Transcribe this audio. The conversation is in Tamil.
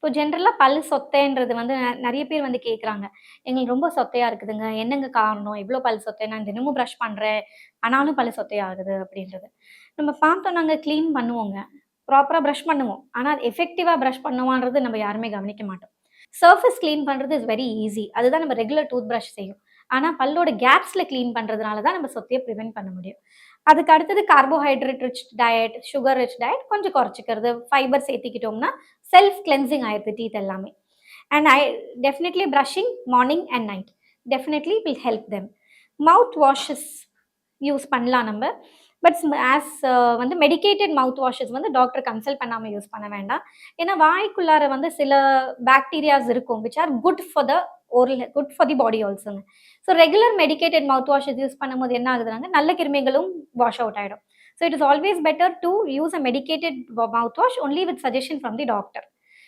இப்போ ஜென்ரலா பல்லு சொத்தைன்றது வந்து நெறைய பேர் வந்து கேட்குறாங்க. எங்களுக்கு ரொம்ப சொத்தையா இருக்குதுங்க. என்னங்க காரணம்? இவ்ளோ பல் சொத்தை? நான் தினமும் பிரஷ் பண்றேன். ஆனாலும் பல்லு சொத்தையாகுது அப்படின்றது. நம்ம பார்த்தோம்னாங்க கிளீன் பண்ணுவோங்க. ப்ராப்பரா பிரஷ் பண்ணுவோம். ஆனா அது எஃபெக்டிவா பிரஷ் பண்ணுமான்றது நம்ம யாருமே கவனிக்க மாட்டோம். சர்ஃபேஸ் கிளீன் பண்றது இஸ் வெரி ஈஸி. அதுதான் நம்ம ரெகுலர் டூத் பிரஷ் செய்யும். ஆனா பல்லோட கேப்ஸ்ல கிளீன் பண்றதுனால தான் நம்ம சொத்தைய பிரிவென்ட் பண்ண முடியும். அதுக்கு அடுத்தது carbohydrate rich diet, sugar rich diet கொஞ்சம் குறைச்சுக்கிறது. ஃபைபர் சேர்த்துக்கிட்டோம்னா, செல்ஃப் கிளென்சிங் ஆயிருது டீத் எல்லாமே. And definitely brushing morning and night. Definitely will help them. Mouth washes use பண்ணலாம் நம்ப. பட் ஆஸ் வந்து மெடிக்கேட்டட் மவுத் வாஷஸ் வந்து டாக்டர் கன்சல்ட் பண்ணாம யூஸ் பண்ண வேண்டாம். ஏன்னா வாய்க்குள்ளார வந்து சில பாக்டீரியாஸ் இருக்கும் which are good for the oral good for the body ஆல்சோங்க. So regular medicated mouth washes use பண்ணும்போது என்ன ஆகுதுனாங்க, நல்ல கிருமிகளும் வாஷ் அவுட் ஆயிடும். So it is always better to use a medicated mouth wash only with suggestion from the doctor.